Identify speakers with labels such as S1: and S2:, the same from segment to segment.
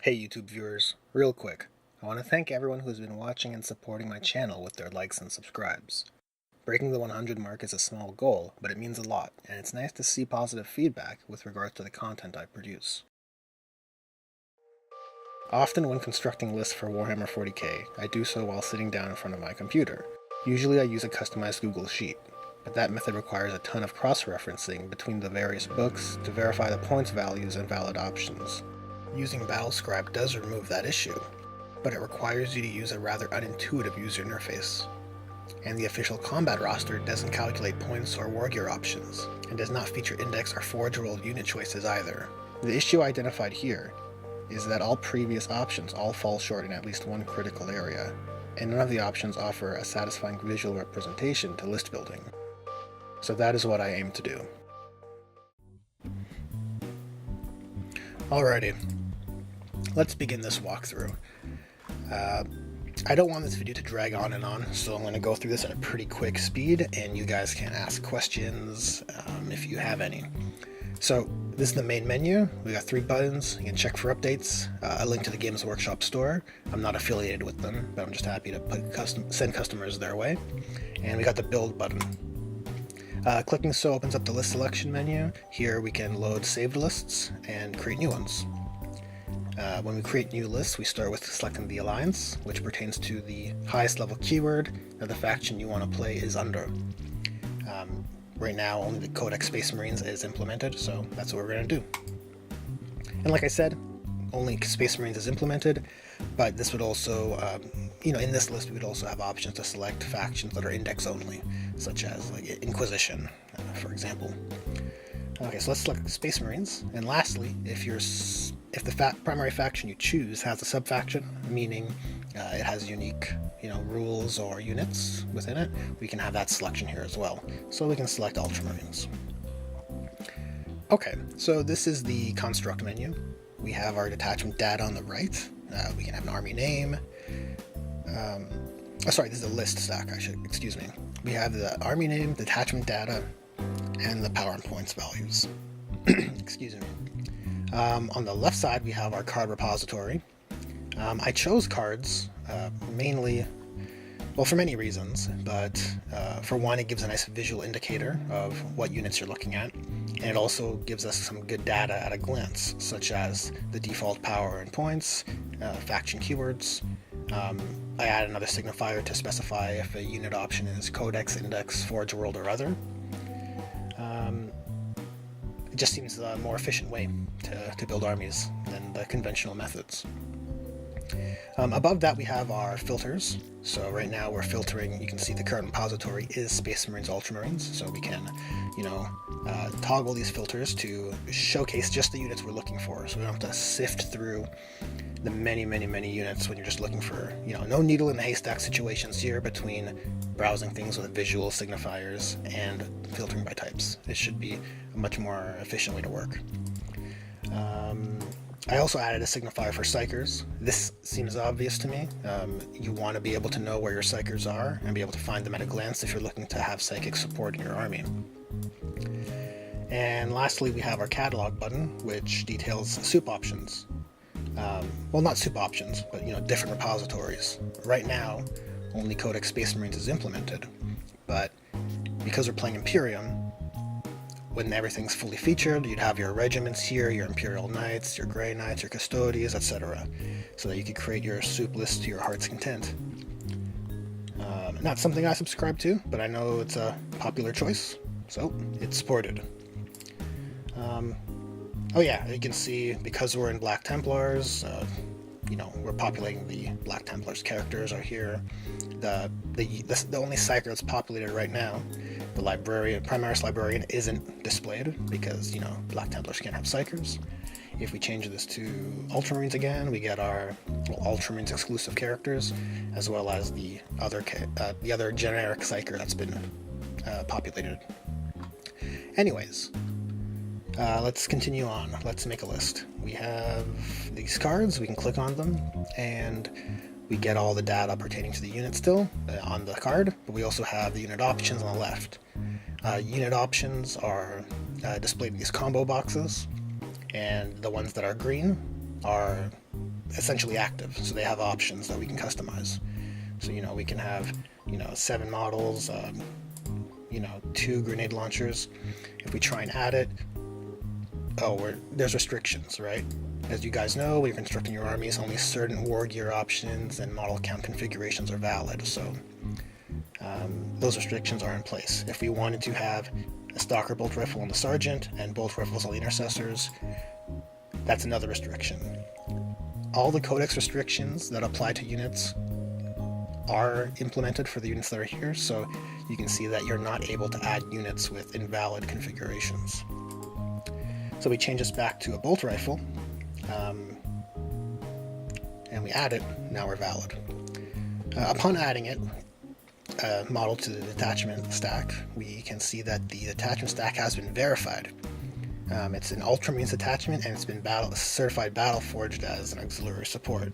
S1: Hey YouTube viewers, real quick, I want to thank everyone who's been watching and supporting my channel with their likes and subscribes. Breaking the 100 mark is a small goal, but it means a lot, and it's nice to see positive feedback with regards to the content I produce. Often when constructing lists for Warhammer 40k, I do so while sitting down in front of my computer. Usually I use a customized Google Sheet, but that method requires a ton of cross-referencing between the various books to verify the points values and valid options. Using Battlescribe does remove that issue, but it requires you to use a rather unintuitive user interface. And the official combat roster doesn't calculate points or war gear options, and does not feature index or forge rolled unit choices either. The issue identified here is that all previous options all fall short in at least one critical area, and none of the options offer a satisfying visual representation to list building. So that is what I aim to do. Alrighty, let's begin this walkthrough. I don't want this video to drag on and on, so I'm going to go through this at a pretty quick speed, and you guys can ask questions if you have any. So this is the main menu. We got 3 buttons. You can check for updates, a link to the Games Workshop store. I'm not affiliated with them, but I'm just happy to send customers their way. And we got the build button. Clicking so opens up the list selection menu. Here we can load saved lists and create new ones. When we create new lists, we start with selecting the alliance, which pertains to the highest level keyword that the faction you want to play is under. Right now, only the Codex Space Marines is implemented, so that's what we're going to do. And like I said, only Space Marines is implemented, but this would also, in this list, we would also have options to select factions that are index only, such as like Inquisition, for example. Okay, so let's select Space Marines, and lastly, if the primary faction you choose has a sub-faction, meaning it has unique rules or units within it, we can have that selection here as well. So we can select Ultramarines. Okay, so this is the construct menu. We have our detachment data on the right. We can have an army name. This is the list stack, excuse me. We have the army name, detachment data, and the power and points values. Excuse me. On the left side, we have our card repository. I chose cards mainly, well, for many reasons, but for one, it gives a nice visual indicator of what units you're looking at, and it also gives us some good data at a glance, such as the default power and points, faction keywords. I add another signifier to specify if a unit option is Codex, Index, Forge World, or other. It just seems a more efficient way to build armies than the conventional methods. Above that we have our filters. So right now we're filtering, you can see the current repository is Space Marines Ultramarines, so we can toggle these filters to showcase just the units we're looking for, so we don't have to sift through the many units when you're just looking for, no needle in the haystack situations here between browsing things with visual signifiers and filtering by types. It should be a much more efficient way to work. I also added a signifier for psychers. This seems obvious to me. You want to be able to know where your psychers are and be able to find them at a glance if you're looking to have psychic support in your army. And lastly, we have our catalog button, which details soup options. Well, not soup options, but different repositories. Right now, only Codex Space Marines is implemented, but because we're playing Imperium, when everything's fully featured, you'd have your regiments here, your Imperial Knights, your Grey Knights, your Custodians, etc., so that you could create your soup list to your heart's content. Not something I subscribe to, but I know it's a popular choice, so it's supported. Oh yeah, you can see, because we're in Black Templars, we're populating the Black Templars characters are here. The only psyker that's populated right now, the Primaris Librarian, isn't displayed because, Black Templars can't have psychers. If we change this to Ultramarines again, we get our Ultramarines exclusive characters, as well as the other generic psyker that's been populated. Anyways, let's continue on. Let's make a list. We have these cards, we can click on them, and we get all the data pertaining to the unit still on the card, but we also have the unit options on the left. Unit options are displayed in these combo boxes, and the ones that are green are essentially active, so they have options that we can customize. So, we can have, 7 models, 2 grenade launchers. If we try and add it, there's restrictions, right? As you guys know, when you're constructing your armies, only certain war gear options and model count configurations are valid, so those restrictions are in place. If we wanted to have a stalker bolt rifle on the sergeant and bolt rifles on the intercessors, that's another restriction. All the codex restrictions that apply to units are implemented for the units that are here, so you can see that you're not able to add units with invalid configurations. So we change this back to a bolt rifle, and we add it, now we're valid. Upon adding it, model to the detachment stack, we can see that the detachment stack has been verified. It's an Ultramarines detachment, and it's been certified battle forged as an auxiliary support.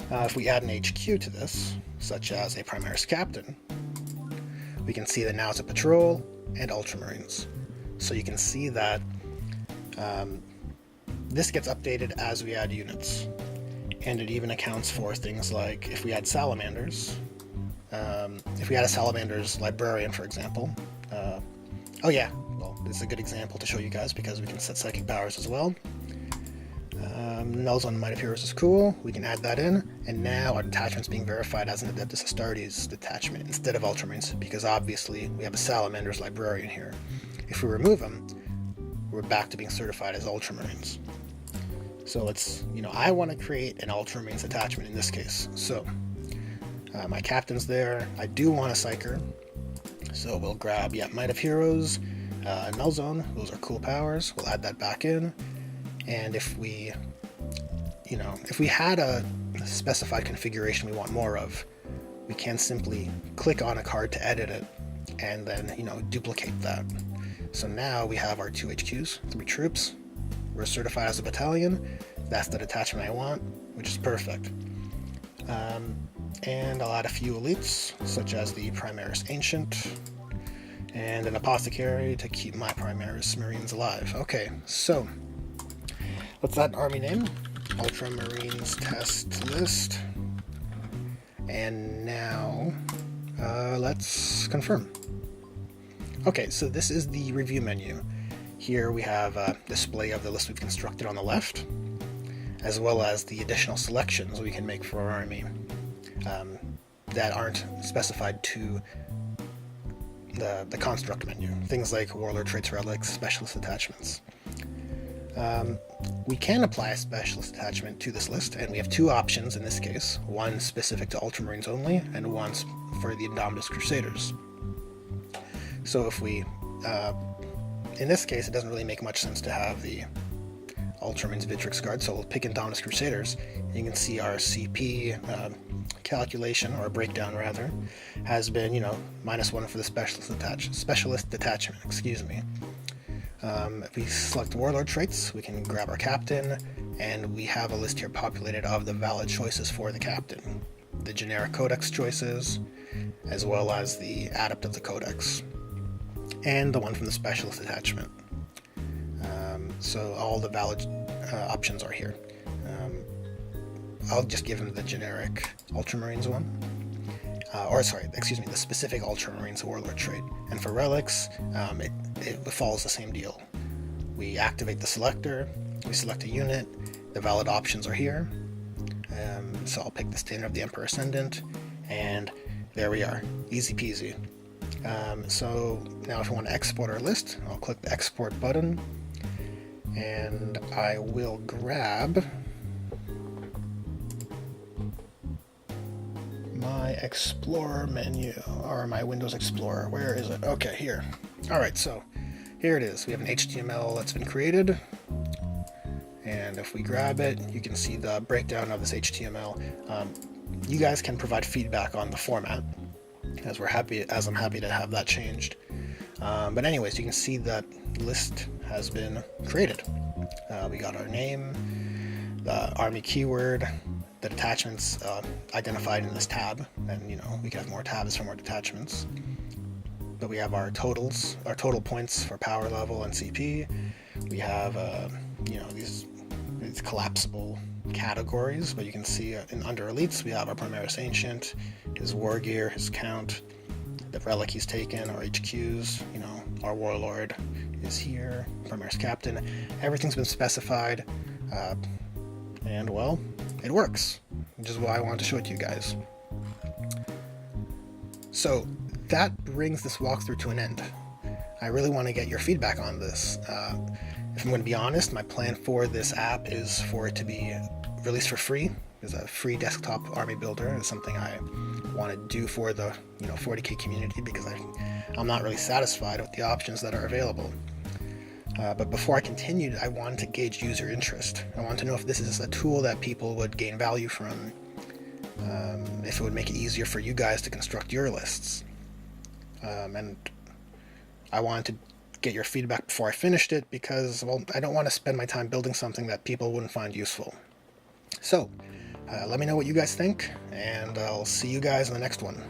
S1: If we add an HQ to this, such as a Primaris Captain, we can see that now it's a patrol and Ultramarines. So you can see that this gets updated as we add units, and it even accounts for things like if we add salamanders. If we add a salamander's librarian, for example. This is a good example to show you guys because we can set psychic powers as well. Nulls on Might of Heroes is cool. We can add that in, and now our detachment's being verified as an Adeptus Astartes detachment instead of Ultramarines, because obviously we have a Salamander's librarian here. If we remove him, we're back to being certified as Ultramarines. So let's, I want to create an Ultramarines attachment in this case. So my captain's there. I do want a Psyker, so we'll grab Might of Heroes, Null Zone. Those are cool powers. We'll add that back in. And if we had a specified configuration we want more of, we can simply click on a card to edit it and then, duplicate that. So now we have our 2 HQs, 3 troops. We're certified as a battalion. That's the detachment I want, which is perfect. And I'll add a few elites, such as the Primaris Ancient and an Apothecary to keep my Primaris Marines alive. Okay, so let's add an army name, Ultramarines Test List, and now let's confirm. Okay, so this is the review menu. Here we have a display of the list we've constructed on the left, as well as the additional selections we can make for our army that aren't specified to the construct menu. Things like warlord traits, relics, specialist attachments. We can apply a specialist attachment to this list, and we have 2 options in this case. One specific to Ultramarines only, and one for the Indomitus Crusaders. So if we, in this case, it doesn't really make much sense to have the Ultramarines Victrix Guard, so we'll pick Indomitus Crusaders. You can see our CP calculation, or breakdown rather, has been, -1 for the specialist detachment, excuse me. If we select warlord traits, we can grab our captain, and we have a list here populated of the valid choices for the captain. The generic codex choices, as well as the adept of the codex, and the one from the specialist attachment. So all the valid options are here. I'll just give him the generic Ultramarines one. The specific Ultramarines warlord trait. And for relics, it follows the same deal. We activate the selector, we select a unit, the valid options are here. So I'll pick the Standard of the Emperor Ascendant, and there we are, easy peasy. So now if I want to export our list, I'll click the export button, and I will grab my Explorer menu, or my Windows Explorer. Where is it? Okay, here. Alright, so here it is. We have an HTML that's been created, and if we grab it, you can see the breakdown of this HTML. You guys can provide feedback on the format, as I'm happy to have that changed. But anyways, you can see that list has been created. We got our name, the army keyword, the detachments identified in this tab, and we can have more tabs for more detachments. But we have our totals, our total points for power level and CP. We have these these collapsible categories, but you can see under elites we have our Primaris Ancient, his war gear, his count, the relic he's taken, our HQs, you know, our warlord is here, Primaris Captain. Everything's been specified, and well, it works, which is why I wanted to show it to you guys. So that brings this walkthrough to an end. I really want to get your feedback on this. If I'm going to be honest, my plan for this app is for it to be released for free. As a free desktop army builder is something I want to do for the 40k community, because I'm not really satisfied with the options that are available. But before I continued, I wanted to gauge user interest. I want to know if this is a tool that people would gain value from, if it would make it easier for you guys to construct your lists. And I wanted to get your feedback before I finished it, because, well, I don't want to spend my time building something that people wouldn't find useful. So, let me know what you guys think, and I'll see you guys in the next one.